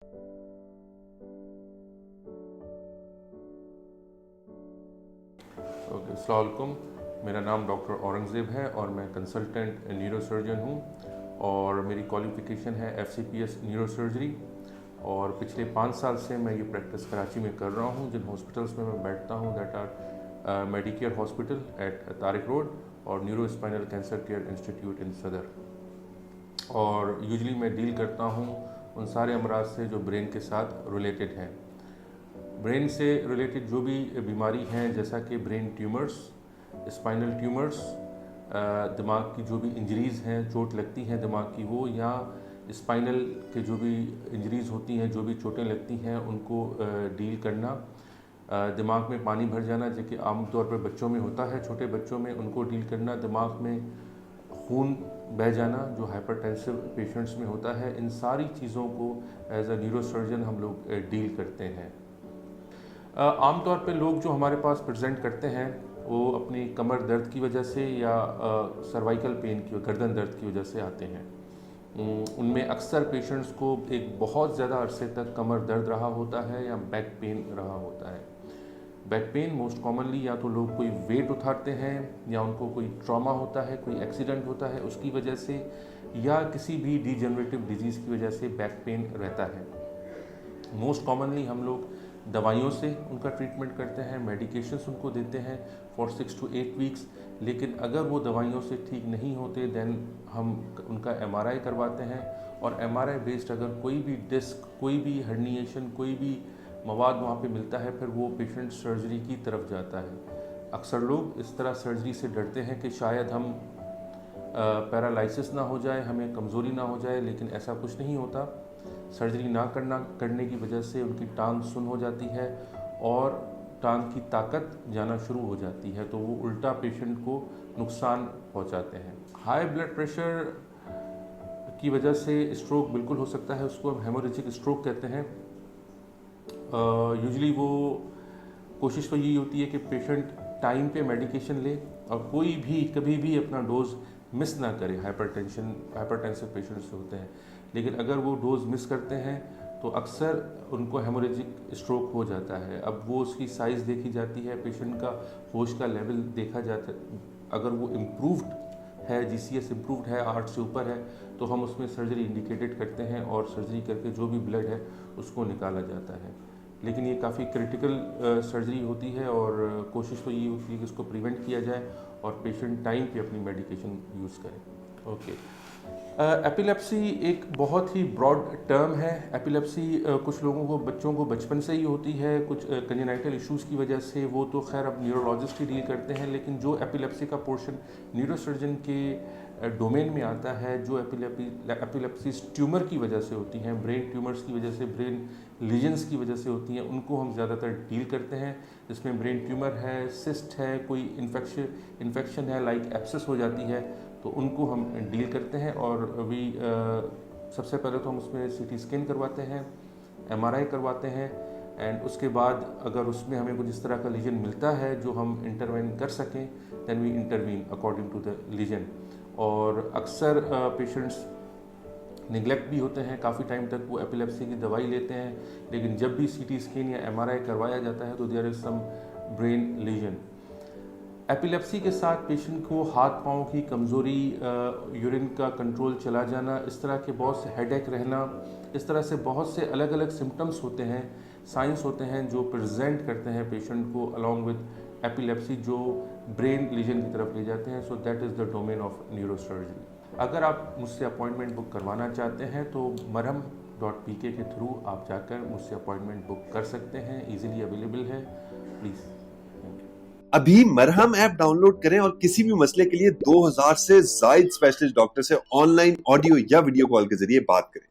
Okay, अस्सलाम वालेकुम। मेरा नाम डॉक्टर औरंगज़ेब है और मैं कंसल्टेंट न्यूरोसर्जन हूँ और मेरी क्वालिफ़िकेशन है FCPS न्यूरोसर्जरी। और पिछले 5 साल से मैं ये प्रैक्टिस कराची में कर रहा हूँ। जिन हॉस्पिटल्स में मैं बैठता हूँ that are medicare hospital at Tariq road और neuro spinal cancer care institute in Sadar. और यूजली मैं डील करता हूँ उन सारे अमराज से जो ब्रेन के साथ रिलेटेड हैं। ब्रेन से रिलेटेड जो भी बीमारी हैं जैसा कि ब्रेन ट्यूमर्स, स्पाइनल ट्यूमर्स, दिमाग की जो भी इंजरीज़ हैं, चोट लगती हैं दिमाग की वो, या स्पाइनल के जो भी इंजरीज़ होती हैं, जो भी चोटें लगती हैं उनको डील करना। दिमाग में पानी भर जाना जो कि आमतौर पर बच्चों में होता है, छोटे बच्चों में, उनको डील करना। दिमाग में खून बह जाना जो हाइपरटेंसिव पेशेंट्स में होता है, इन सारी चीज़ों को एज अ न्यूरोसर्जन हम लोग डील करते हैं। आमतौर पे लोग जो हमारे पास प्रेजेंट करते हैं वो अपनी कमर दर्द की वजह से या सर्वाइकल पेन की, गर्दन दर्द की वजह से आते हैं। उनमें अक्सर पेशेंट्स को एक बहुत ज़्यादा अरसे तक कमर दर्द रहा होता है या बैक पेन रहा होता है। बैक पेन मोस्ट कॉमनली या तो लोग कोई वेट उठाते हैं या उनको कोई ट्रॉमा होता है, कोई एक्सीडेंट होता है उसकी वजह से, या किसी भी डिजेनरेटिव डिजीज़ की वजह से बैक पेन रहता है। मोस्ट कॉमनली हम लोग दवाइयों से उनका ट्रीटमेंट करते हैं, मेडिकेशंस उनको देते हैं फॉर 6 to 8 वीक्स। लेकिन अगर वो दवाइयों से ठीक नहीं होते देन हम उनका MRI करवाते हैं और MRI बेस्ड अगर कोई भी डिस्क, कोई भी हर्निएशन, कोई भी मवाद वहाँ पे मिलता है फिर वो पेशेंट सर्जरी की तरफ जाता है। अक्सर लोग इस तरह सर्जरी से डरते हैं कि शायद हम पैरालिसिस ना हो जाए, हमें कमज़ोरी ना हो जाए, लेकिन ऐसा कुछ नहीं होता। सर्जरी ना करने की वजह से उनकी टांग सुन हो जाती है और टांग की ताकत जाना शुरू हो जाती है, तो वो उल्टा पेशेंट को नुकसान पहुंचाते हैं। हाई ब्लड प्रेशर की वजह से स्ट्रोक बिल्कुल हो सकता है, उसको हम हेमोरेजिक स्ट्रोक कहते हैं। यूजली वो कोशिश तो यही होती है कि पेशेंट टाइम पे मेडिकेशन ले और कोई भी कभी भी अपना डोज मिस ना करे। हाइपरटेंसिव पेशेंट्स होते हैं, लेकिन अगर वो डोज मिस करते हैं तो अक्सर उनको हेमोरेजिक स्ट्रोक हो जाता है। अब वो उसकी साइज़ देखी जाती है, पेशेंट का होश का लेवल देखा जाता है। अगर वो इम्प्रूव्ड है, GCS इम्प्रूव्ड है, 8 से ऊपर है, तो हम उसमें सर्जरी इंडिकेटेड करते हैं और सर्जरी करके जो भी ब्लड है उसको निकाला जाता है। लेकिन ये काफ़ी क्रिटिकल सर्जरी होती है और कोशिश तो ये होती है कि इसको प्रिवेंट किया जाए और पेशेंट टाइम पे अपनी मेडिकेशन यूज़ करे। ओके, एपिलेप्सी एक बहुत ही ब्रॉड टर्म है। एपिलेप्सी कुछ लोगों को, बच्चों को बचपन से ही होती है, कुछ कंजेनाइटल इश्यूज़ की वजह से, वो तो खैर अब न्यूरोलॉजिस्ट ही डील करते हैं। लेकिन जो एपिलेप्सी का पोर्शन न्यूरोसर्जन के डोमेन में आता है, जो एपिलेप्सी ट्यूमर की वजह से होती हैं, ब्रेन ट्यूमर्स की वजह से, ब्रेन लीजन्स की वजह से होती हैं, उनको हम ज़्यादातर डील करते हैं। जिसमें ब्रेन ट्यूमर है, सिस्ट है, कोई इन्फेक्शन है लाइक एब्सेस हो जाती है, तो उनको हम डील करते हैं। और अभी सबसे पहले तो हम उसमें CT स्कैन करवाते हैं, MRI करवाते हैं, एंड उसके बाद अगर उसमें हमें कुछ इस तरह का लीजन मिलता है जो हम इंटरवेन कर सकें then we intervene according to the lesion. और अक्सर पेशेंट्स निगलेक्ट भी होते हैं, काफ़ी टाइम तक वो एपिलेप्सी की दवाई लेते हैं, लेकिन जब भी CT स्कैन या MRI करवाया जाता है तो there is some brain lesion. Epilepsy के साथ पेशेंट को हाथ पाँव की कमज़ोरी, यूरिन का कंट्रोल चला जाना, इस तरह के बहुत से हेडेक रहना, इस तरह से बहुत से अलग अलग सिम्टम्स होते हैं, साइंस होते हैं जो प्रेजेंट करते हैं पेशेंट को अलॉन्ग विद एपिलेप्सी, जो ब्रेन लीजन की तरफ ले जाते हैं। So that is the domain of neurosurgery. अगर आप मुझसे अपॉइंटमेंट बुक करवाना चाहते हैं तो marham.pk के थ्रू आप जाकर मुझसे अपॉइंटमेंट बुक कर सकते हैं, ईजिली अवेलेबल है, प्लीज़। अभी मरहम ऐप डाउनलोड करें और किसी भी मसले के लिए 2000 से ज्यादा स्पेशलिस्ट डॉक्टर से ऑनलाइन ऑडियो या वीडियो कॉल के जरिए बात करें।